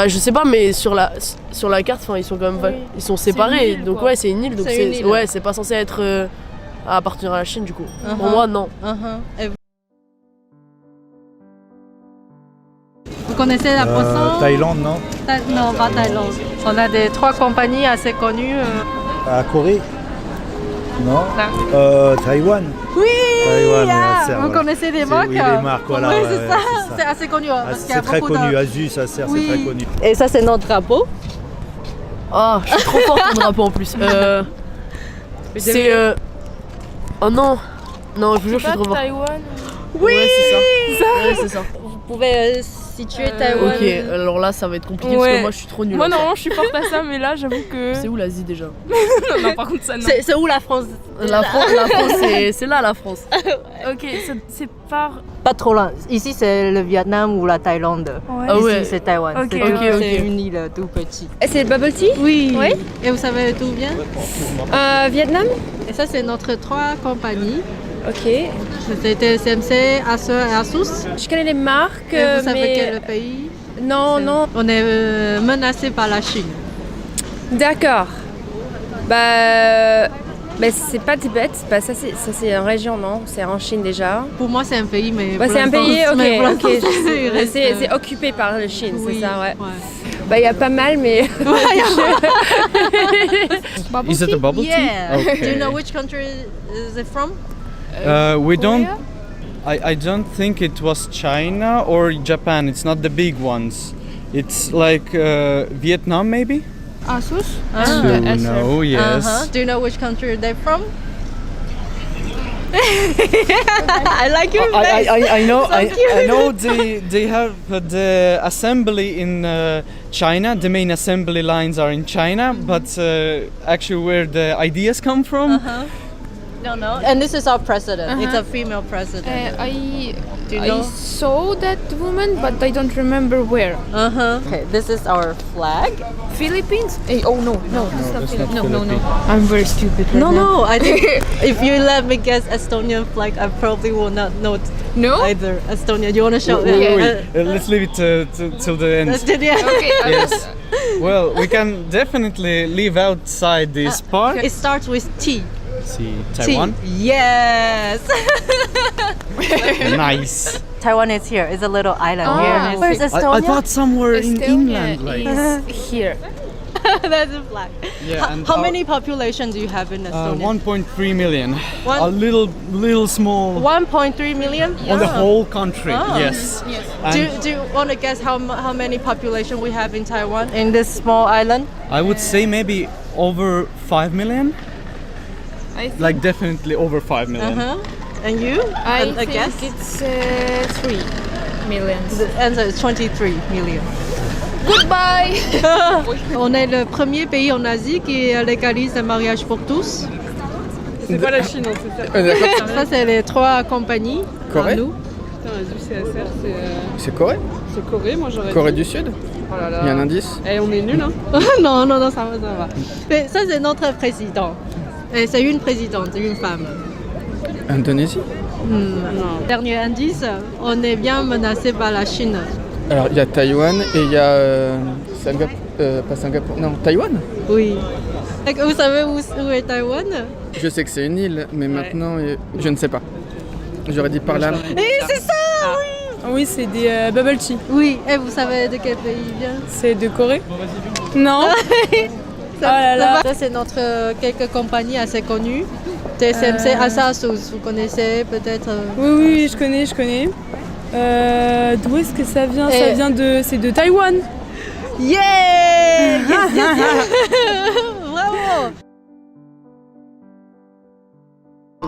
Bah je sais pas, mais sur la carte, ils sont quand même ils sont séparés. Île, donc quoi. ouais, c'est une île, donc c'est pas censé être à appartenir à la Chine du coup. Pour moi non. Et vous connaissez la poisson? Thaïlande, non? Non, pas Thaïlande. On a trois compagnies assez connues. À Corée? Non. Taïwan? Oui. Taïwan, vous connaissez les marques? Oui, les marques, voilà. Oui, ouais, c'est ça. C'est assez connu. Parce qu'il y a c'est très beaucoup connu, de... Asus, Acer, c'est très connu. Et ça, c'est notre drapeau. Oh, je suis trop forte en drapeau en plus. C'est oh non. Non, je vous jure, je suis trop forte. Taïwan. Oui, ouais, c'est ça. Ouais, c'est ça. Vous pouvez situer Taïwan. Ok, alors là ça va être compliqué parce que moi je suis trop nulle. Moi non, je suis forte à ça, mais là j'avoue que. C'est où l'Asie déjà? Non, par contre ça non. C'est où la France? La France, c'est là la France. Ok, c'est par. Pas trop loin. Ici, c'est le Vietnam ou la Thaïlande. Ouais. Ah ouais. Ici, c'est Taïwan. Ok, C'est une île tout petite. Et c'est le bubble tea? Oui. Oui. Et vous savez d'où vient? Vietnam? Et ça, c'est notre trois compagnies. Ok. C'était TSMC, Acer et Asus. Je connais les marques, Et vous savez mais... quel pays? Non, non. On est menacé par la Chine. D'accord. Bah... Mais c'est pas Tibet, bah ça c'est une région, non? C'est en Chine déjà. Pour moi, c'est un pays, mais. Bah, c'est un pays, ok. C'est C'est occupé par la Chine, oui, c'est ça, ouais. Bah il y a pas mal, mais. Is it a bubble tea? Yeah. Okay. Do you know which country is it from? We don't. I don't think it was China or Japan. It's not the big ones. It's like Vietnam, maybe. Asus? No, yes. Do you know which country they're from? I like your face. I know. So I cute. know they have the assembly in China. The main assembly lines are in China, but actually, where the ideas come from. No. And this is our president. It's a female president. Do you know? I saw that woman, but I don't remember where. Okay, this is our flag. Philippines? Oh no, it's not Philippines. No. Philippines. I'm very stupid right No, now. I think if you let me guess Estonian flag, I probably will not know No? either. Estonia, do you want to show? Wait. Let's leave it till the end. Okay. Yes. Well, we can definitely leave outside this part. It starts with T. See Taiwan. T. Yes. Nice. Taiwan is here. It's a little island Ah, here. Where's I Estonia? thought somewhere in England, like. is here. That's a flag. Yeah, and How many population do you have in Estonia? 1.3 million. One- A little small 1.3 million? on the whole country. Ah. Yes. And Do you want to guess how many population we have in Taiwan in this small island? I would say maybe over 5 million. I think, Like definitely over 5 million. And you? I And a think guess? it's 3 million. The answer is 23 million. Goodbye! On est le premier pays en Asie qui légalise le mariage pour tous. C'est pas la Chine en tout cas. Ça, c'est les trois compagnies. Corée? à nous. Putain, Asus et Acer, C'est Corée? c'est Corée, moi j'aurais Corée dit. du Sud? Oh là là. Il y a un indice? Eh, on est nuls hein. non, ça va. Mais ça, c'est notre président. Et c'est une présidente, une femme. Indonésie? Dernier indice, on est bien menacé par la Chine. Alors, il y a Taïwan et il y a Singapour, pas Singapour, non, Taïwan. Oui. Et vous savez où est Taïwan? Je sais que c'est une île, mais maintenant, je ne sais pas. J'aurais dit par là. Et c'est ça, oui. Oui, c'est des bubble tea. Oui, et vous savez de quel pays il vient? C'est de Corée? Non. Ça, c'est notre quelques compagnies assez connues. TSMC, Asus, vous connaissez peut-être? Oui, je connais. D'où est-ce que ça vient? Et- Ça vient de... C'est de Taïwan. Yeah! Yes. Bravo!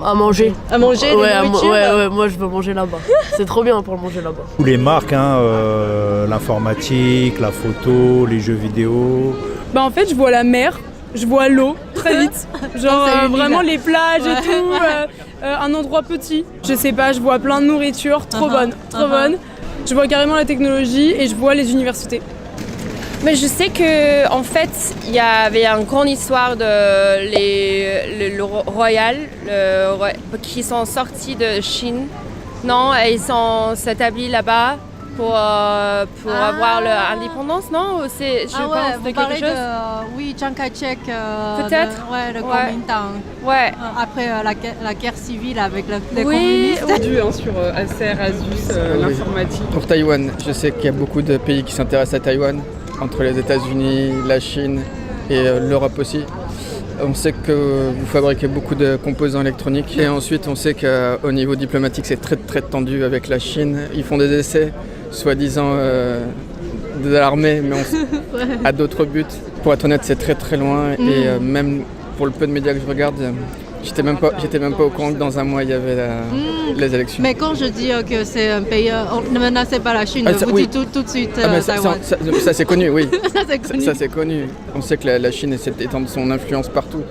À manger. À manger, Ouais, de nourriture. ouais, moi je veux manger là-bas. C'est trop bien pour manger là-bas. Tous les marques, l'informatique, la photo, les jeux vidéo. Bah en fait, je vois la mer, je vois l'eau très vite. Genre C'est une vraiment île. les plages et tout, un endroit petit. Je sais pas, je vois plein de nourriture, trop bonne. Je vois carrément la technologie et je vois les universités. Mais je sais que en fait, il y avait une grande histoire de le royal qui sont sortis de Chine. Non, et ils sont s'établis là-bas pour avoir leur indépendance, non? Ou c'est, je Ah ouais, pense, vous de quelque parlez chose. oui, Chiang Kai-shek. Peut-être. Le Ouais. Kuomintang. Ouais. Après la guerre civile avec les Oui. communistes. Sur Acer, Asus, oui. l'informatique. Pour Taïwan, je sais qu'il y a beaucoup de pays qui s'intéressent à Taïwan, entre les États-Unis, la Chine et l'Europe aussi. On sait que vous fabriquez beaucoup de composants électroniques et ensuite on sait qu'au niveau diplomatique c'est très très tendu avec la Chine. Ils font des essais, soi-disant de l'armée, mais à d'autres buts. Pour être honnête, c'est très très loin et même pour le peu de médias que je regarde, j'étais même pas au courant que dans un mois il y avait les élections. Mais quand je dis que c'est un pays, ne menacez pas la Chine, Ah, ça, vous oui. dites tout de suite Ah, mais Taïwan. ça c'est connu, oui. Ça, c'est connu. Ça c'est connu. On sait que la Chine essaie d'étendre son influence partout.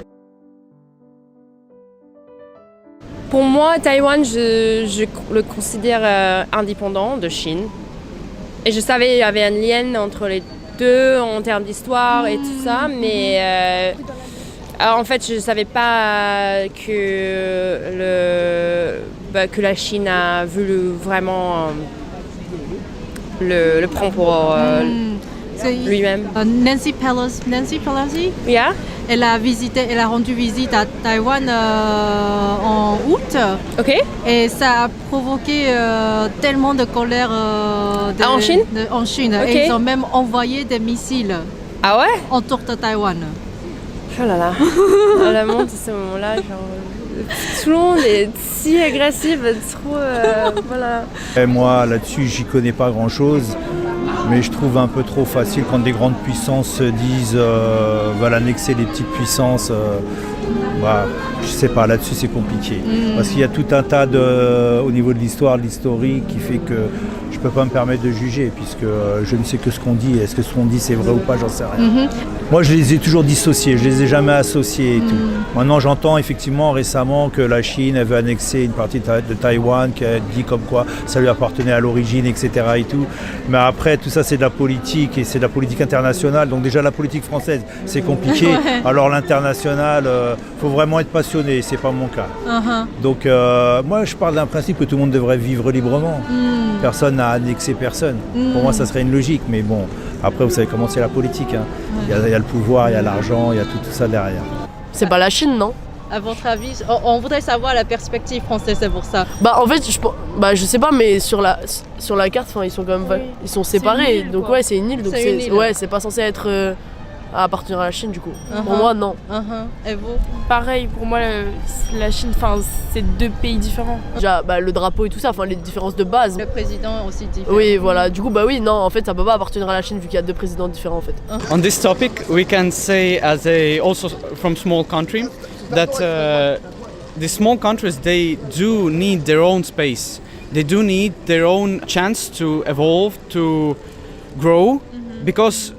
Pour moi, Taïwan, je le considère indépendant de Chine. Et je savais qu'il y avait un lien entre les deux en termes d'histoire et tout ça, mais alors, en fait, je ne savais pas que la Chine a voulu vraiment le prendre pour lui-même. Nancy Pelosi, Yeah? elle a rendu visite à Taïwan en août. Ok. Et ça a provoqué tellement de colère En Chine? En Chine. Ok. Et ils ont même envoyé des missiles Ah ouais? autour de Taïwan. Oh là là. Le monde à ce moment-là, genre, tout le monde est si agressif, trop, voilà. Et moi, là-dessus, j'y connais pas grand-chose. Mais je trouve un peu trop facile quand des grandes puissances se disent veulent annexer les petites puissances. Je sais pas, là-dessus c'est compliqué. Parce qu'il y a tout un tas au niveau de l'histoire, de l'historique, qui fait que je peux pas me permettre de juger, puisque je ne sais que ce qu'on dit. Est-ce que ce qu'on dit c'est vrai ou pas, j'en sais rien. Moi je les ai toujours dissociés, je les ai jamais associés et tout. Maintenant j'entends effectivement récemment que la Chine elle veut annexer une partie de Taïwan, qu'elle dit comme quoi ça lui appartenait à l'origine, etc. et tout. Mais après tout ça c'est de la politique et c'est de la politique internationale. Donc déjà la politique française c'est compliqué. Alors l'international, faut vraiment être passionné, c'est pas mon cas. Donc moi je parle d'un principe que tout le monde devrait vivre librement. Personne n'a annexé personne. Pour moi ça serait une logique, mais bon, après vous savez comment c'est la politique. Hein. Il y a le pouvoir, il y a l'argent, il y a tout ça derrière. C'est pas la Chine, non? À votre avis, on voudrait savoir la perspective française, c'est pour ça. Bah en fait, je sais pas, mais sur la carte, ils sont quand même ils sont séparés. île, donc quoi. ouais, c'est une île. Donc C'est une île. ouais, c'est pas censé être à appartenir à la Chine du coup. Pour moi, non. Et vous? Pareil, pour moi, la Chine, c'est deux pays différents. Déjà, le drapeau et tout ça, les différences de base. Le président aussi différent. Oui, voilà. Du coup, oui, non, en fait, ça peut pas appartenir à la Chine vu qu'il y a deux présidents différents en fait. On this topic, we can say also from small country that the small countries they do need their own space. They do need their own chance to evolve, to grow, because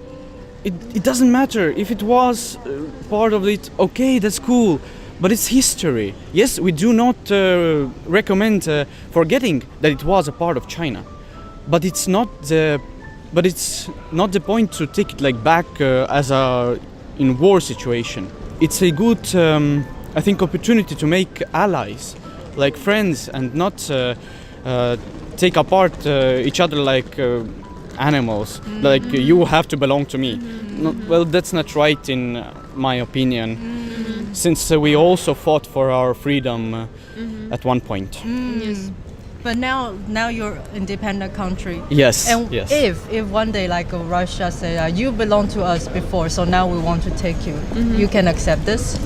it doesn't matter if it was part of it. Okay, that's cool, but it's history. Yes, we do not recommend forgetting that it was a part of China, but it's not the point to take it like back as a in war situation. It's a good I think opportunity to make allies, like friends, and not take apart each other like animals. Like you have to belong to me. Well, that's not right in my opinion, since we also fought for our freedom at one point. Yes. But now you're an independent country. Yes. And yes. if one day like Russia say you belong to us before, so now we want to take you, you can accept this?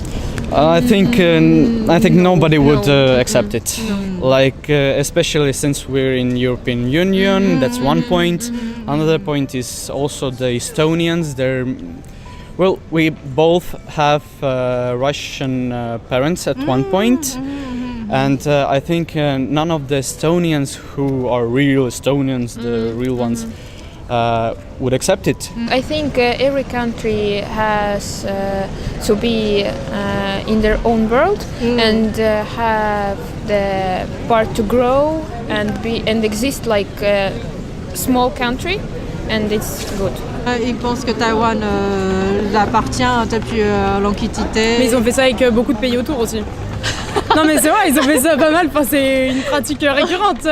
I think nobody would accept it. Like especially since we're in European Union, that's one point. Another point is also the Estonians. We both have Russian parents at one point. And I think none of the Estonians who are real Estonians, the real ones, would accept it. I think every country has to be in their own world and have the part to grow and exist like a small country, and it's good. Ils pensent que Taïwan l'appartient depuis l'Antiquité. Mais ils ont fait ça avec beaucoup de pays autour aussi. Non mais c'est vrai, ils ont fait ça pas mal, c'est une pratique récurrente.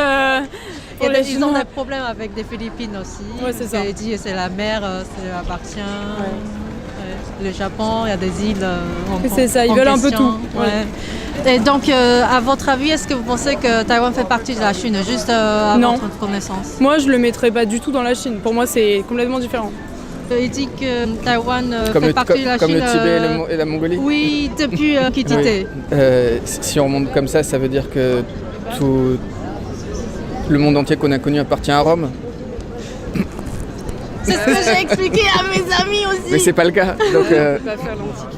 pour les Ils ont Chinois. des problèmes avec des Philippines aussi. Ouais, c'est ça. Ils disent c'est la mer, ça appartient. Ouais. Le Japon, il y a des îles. C'est ça, ils veulent un peu tout. Ouais. Et donc, à votre avis, est-ce que vous pensez que Taïwan fait partie de la Chine, juste à Non. votre connaissance? Moi, je le mettrais pas du tout dans la Chine. Pour moi, c'est complètement différent. Il dit que Taïwan Comme, fait partie de la comme Chine. le Tibet et la Mongolie. Oui, depuis Kitité. Si on remonte comme ça veut dire que tout le monde entier qu'on a connu appartient à Rome. C'est ce que j'ai expliqué à mes amis aussi. Mais c'est pas le cas. Donc,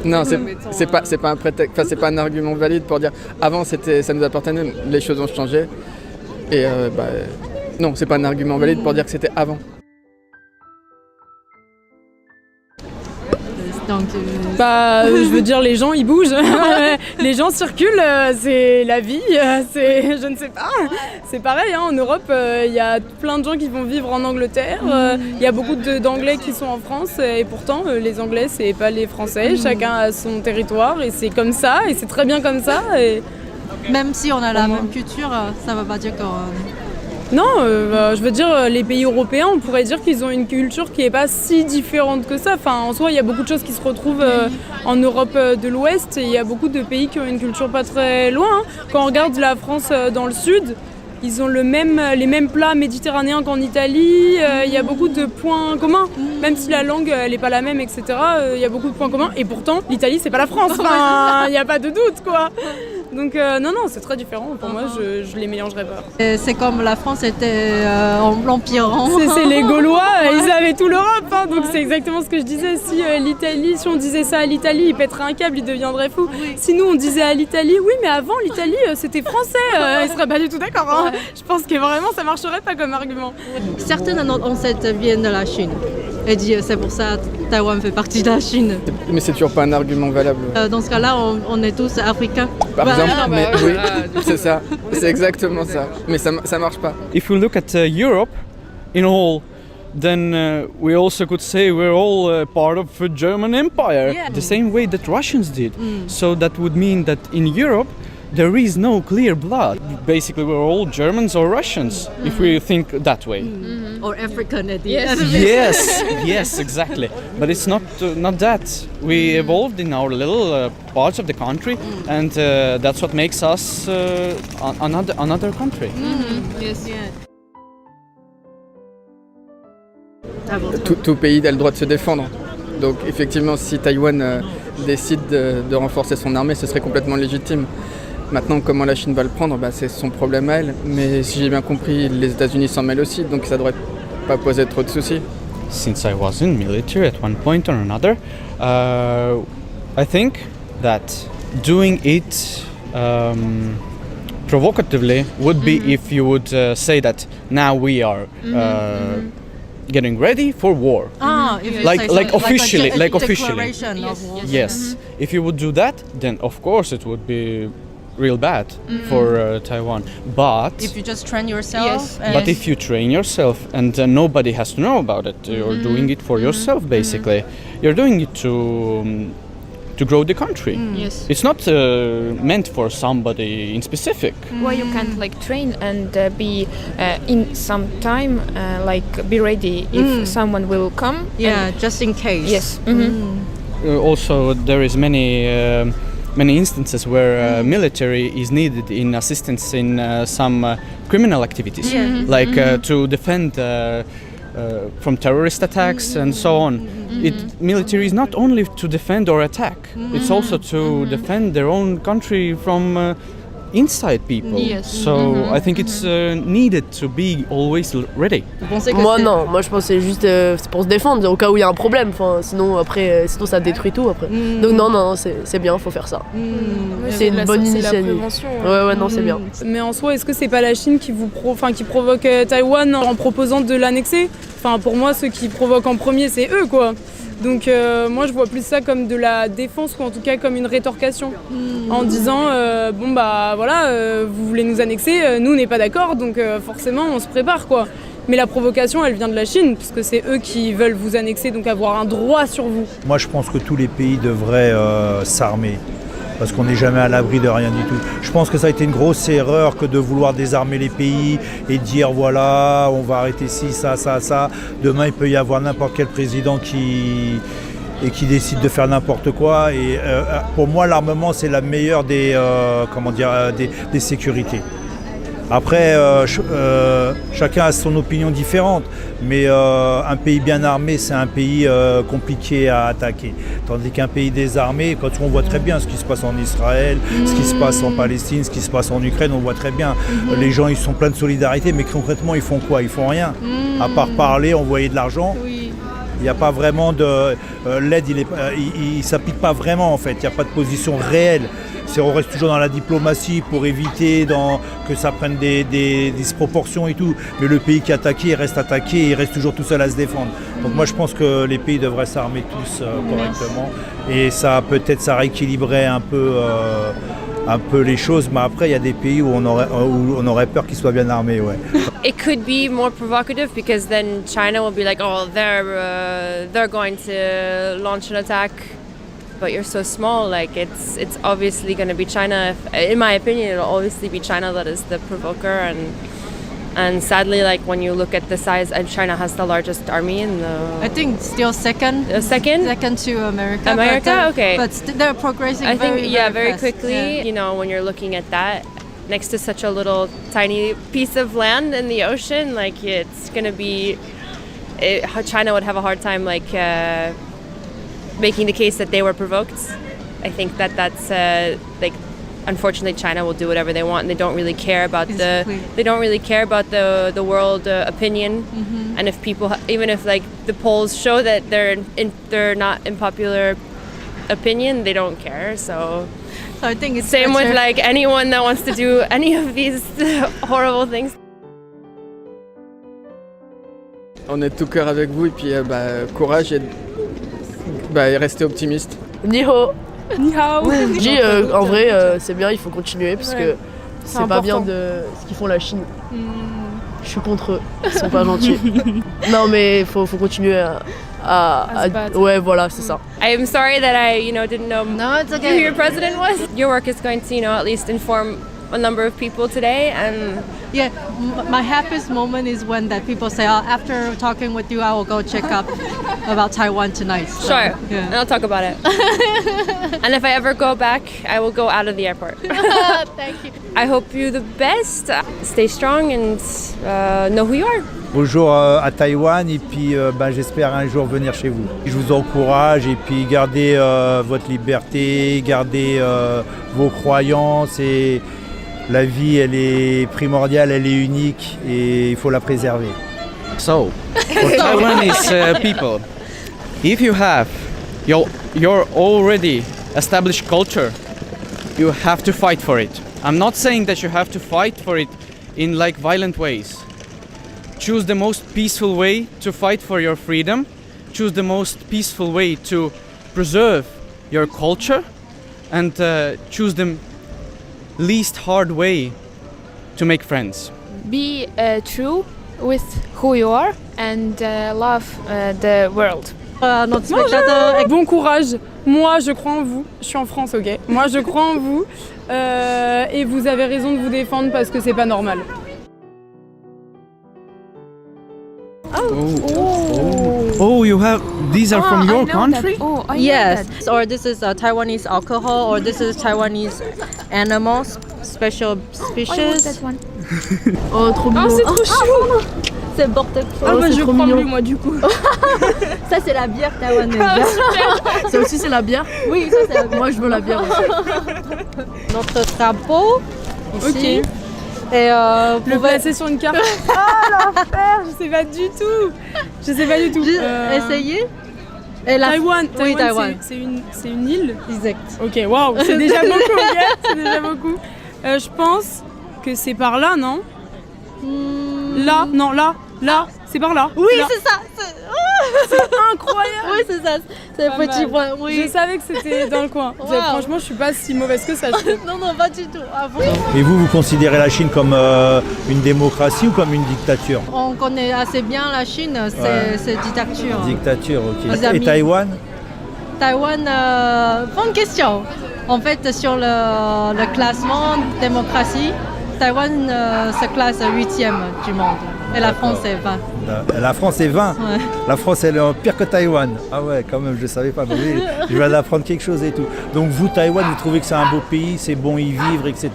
non, c'est pas un prétexte. Enfin, c'est pas un argument valide pour dire avant ça nous appartenait, les choses ont changé. Et non, c'est pas un argument valide pour dire que c'était avant. Donc, je veux dire, les gens ils bougent, les gens circulent, c'est la vie, je ne sais pas. C'est pareil, hein, en Europe, il y a plein de gens qui vont vivre en Angleterre, il y a beaucoup d'Anglais qui sont en France, et pourtant les Anglais c'est pas les Français, chacun a son territoire et c'est comme ça, et c'est très bien comme ça. Et... même si on a la même culture, ça veut pas dire qu'on... Non, je veux dire, les pays européens, on pourrait dire qu'ils ont une culture qui n'est pas si différente que ça. Enfin, en soi, il y a beaucoup de choses qui se retrouvent en Europe de l'Ouest et il y a beaucoup de pays qui ont une culture pas très loin. Hein. Quand on regarde la France dans le sud, ils ont les mêmes plats méditerranéens qu'en Italie. Il y a beaucoup de points communs, même si la langue elle n'est pas la même, etc. Il y a beaucoup de points communs et pourtant, l'Italie, c'est pas la France. Enfin, il n'y a pas de doute, quoi. Donc non, c'est très différent. Pour moi, je les mélangerais pas. C'est comme la France était l'Empire. C'est les Gaulois, ils avaient tout l'Europe. Hein, donc c'est exactement ce que je disais. Si on disait ça à l'Italie, ils pèteraient un câble, ils deviendraient fous. Oui. Si nous, on disait à l'Italie, oui, mais avant, l'Italie, c'était français. Ils seraient pas du tout d'accord. Hein. Ouais. Je pense que vraiment, ça marcherait pas comme argument. Certains de nos ancêtres viennent de la Chine. Et disent c'est pour ça que Taïwan fait partie de la Chine. Mais c'est toujours pas un argument valable. Dans ce cas-là, on est tous africains. Par exemple, mais oui, c'est ça, c'est exactement ça. Mais ça marche pas. If we look at Europe in all, then we also could say we're all part of the German Empire, the same way that Russians did. So that would mean that in Europe there is no clear blood. Basically, we're all Germans or Russians, if we think that way. Or African at the end. Yes, exactly. But it's not that. We evolved in our little parts of the country, and that's what makes us another country. Yes. Tout pays a le droit de se défendre. Donc effectivement, si Taïwan décide de renforcer son armée, ce serait complètement légitime. Maintenant, comment la Chine va le prendre, c'est son problème à elle. Mais si j'ai bien compris, les États-Unis s'en mêlent aussi, donc ça devrait pas poser trop de soucis. Since I was in military at one point or another, I think that doing it provocatively would be if you would say that now we are getting ready for war. Like officially. Yes. If you would do that, then of course it would be real bad for Taiwan. But if you just train yourself, but if you train yourself and nobody has to know about it, you're doing it for yourself basically. You're doing it to grow the country. Yes. It's not meant for somebody in specific. Well, you can't train and be in some time be ready if someone will come. Yeah, just in case. Yes. Also, there is many instances where military is needed in assistance in some criminal activities, to defend from terrorist attacks and so on. Military is not only to defend or attack, it's also to defend their own country from inside people. Yes. So I think it's needed to be always ready. Moi non, moi je pense que c'est juste c'est pour se défendre au cas où il y a un problème. Enfin, sinon ça détruit tout après. Donc non, c'est bien, faut faire ça. C'est une bonne initiative. Ouais, non, c'est bien. Mais en soi, est-ce que c'est pas la Chine qui qui provoque Taïwan en proposant de l'annexer? Enfin, pour moi, ceux qui provoquent en premier, c'est eux, quoi. Donc moi je vois plus ça comme de la défense ou en tout cas comme une rétorcation en disant vous voulez nous annexer, nous on n'est pas d'accord donc forcément on se prépare quoi. Mais la provocation elle vient de la Chine puisque c'est eux qui veulent vous annexer donc avoir un droit sur vous. Moi je pense que tous les pays devraient s'armer. parce qu'on n'est jamais à l'abri de rien du tout. Je pense que ça a été une grosse erreur que de vouloir désarmer les pays et dire voilà, on va arrêter ci, ça, ça, ça. Demain, il peut y avoir n'importe quel président qui décide de faire n'importe quoi. Et pour moi, l'armement, c'est la meilleure des sécurités. Après, chacun a son opinion différente, mais un pays bien armé, c'est un pays compliqué à attaquer. Tandis qu'un pays désarmé, quand on voit très bien ce qui se passe en Israël, ce qui se passe en Palestine, ce qui se passe en Ukraine, on voit très bien. Les gens, ils sont pleins de solidarité, mais concrètement, ils font quoi? Ils font rien. À part parler, envoyer de l'argent. Il n'y a pas vraiment de... l'aide, il ne s'applique pas vraiment en fait, il n'y a pas de position réelle. On reste toujours dans la diplomatie pour éviter que ça prenne des disproportions et tout. Mais le pays qui est attaqué, il reste attaqué, il reste toujours tout seul à se défendre. Donc moi je pense que les pays devraient s'armer tous correctement. Et ça peut-être ça rééquilibrerait un peu les choses, mais après il y a des pays où on aurait peur qu'ils soient bien armés. Ouais. It could be more provocative because then China will be like, oh, they're going to launch an attack, but you're so small. Like it's obviously going to be China. In my opinion, it'll obviously be China that is the provoker, and sadly, like when you look at the size, China has the largest army in the. I think still second. Second to America. America, okay. But they're progressing. I think very fast. quickly. Yeah. You know, when you're looking at that. Next to such a little tiny piece of land in the ocean, like it's gonna be, China would have a hard time making the case that they were provoked. I think that's like, unfortunately, China will do whatever they want, and they don't really care about the world opinion. And if people, even if like the polls show that they're not in popular opinion, they don't care. So I think it's same better. with like anyone that wants to do any of these horrible things. On est de tout cœur avec vous et puis courage et restez optimiste. Ni hao. Ni hao. Je dis en vrai c'est bien, il faut continuer parce que c'est pas bien de ce qu'ils font la Chine. Je suis contre eux, ils sont pas gentils. Non mais faut continuer à se battre. Ouais voilà c'est ça. I'm sorry that I didn't know No, it's okay. who your president was. Your work is going to at least inform a number of people today, and Yeah, my happiest moment is when that people say, oh, after talking with you, I will go check up about Taiwan tonight. So, sure, yeah. and I'll talk about it. And if I ever go back, I will go out of the airport. Thank you. I hope you the best. Stay strong and know who you are. Bonjour à Taïwan et puis j'espère un jour venir chez vous. Je vous encourage et puis gardez votre liberté, gardez vos croyances et la vie elle est primordiale, elle est unique et il faut la préserver. So, for Taiwanese people, if you have your already established culture, you have to fight for it. I'm not saying that you have to fight for it in like violent ways. Choose the most peaceful way to fight for your freedom. Choose the most peaceful way to preserve your culture, and choose the least hard way to make friends. Be true with who you are and love the world. Notre spectateur. Bon courage. Moi, je crois en vous. Je suis en France, ok. Moi, je crois en vous. Et vous avez raison de vous défendre parce que c'est pas normal. Oh, you have. These are from your country? Yes, or this is Taiwanese alcohol, or this is Taiwanese animals, special species. Oh trop mignon. C'est trop chou. C'est porte-clés. c'est Je trop prends mignon. lui, moi, du coup. Ça, c'est la bière taïwanaise. Ça aussi c'est la bière. Oui, ça, c'est la bière. Moi je veux la bière aussi. Notre drapeau, ici. Ok. Et Le placer sur une carte. Ah l'enfer. Je sais pas du tout. Essayez. Et la... Taïwan. Oui, Taïwan. C'est une île. Exact. Ok, waouh, c'est déjà beaucoup, ok. C'est déjà beaucoup. Je pense que c'est par là, non? Là, non, là, c'est par là. Oui, là. c'est ça. C'est incroyable. Oui, c'est ça. C'est Pas le petit mal. point. Oui. Je savais que c'était dans le coin. Wow. Franchement, je suis pas si mauvaise que ça. Je trouve. Non, pas du tout. Ah, bon. Et vous considérez la Chine comme une démocratie ou comme une dictature? On connaît assez bien la Chine, c'est dictature. Dictature, ok. Les Et amis. Taïwan? Taïwan, bonne question. En fait, sur le classement démocratie, Taïwan se classe 8e du monde. Et la France est 20. La France est 20. Ouais. La France, elle est pire que Taïwan. Ah ouais, quand même, je ne savais pas. Mais oui, je viens d'apprendre quelque chose et tout. Donc vous, Taïwan, vous trouvez que c'est un beau pays, c'est bon y vivre, etc.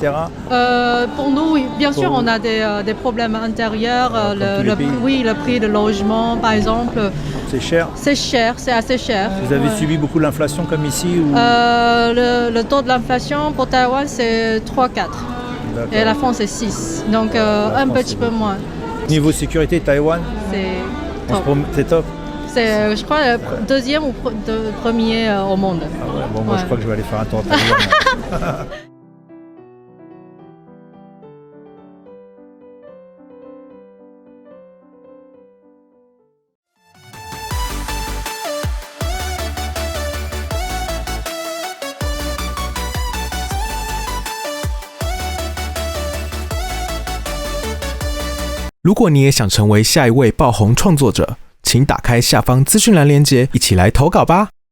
Pour nous, oui. Bien sûr, on a des problèmes intérieurs. Le prix de logement, par exemple. C'est cher. C'est cher, c'est assez cher. Vous avez subi beaucoup l'inflation comme ici ou... Le taux de l'inflation pour Taïwan, c'est 3-4. Et la France, c'est 6. Donc un petit peu moins. Niveau sécurité, Taïwan, c'est top. C'est top. C'est, je crois, le deuxième ou premier au monde. Ah ouais, bon, moi je crois que je vais aller faire un tour à Taïwan. 如果你也想成为下一位爆红创作者，请打开下方资讯栏连结，一起来投稿吧。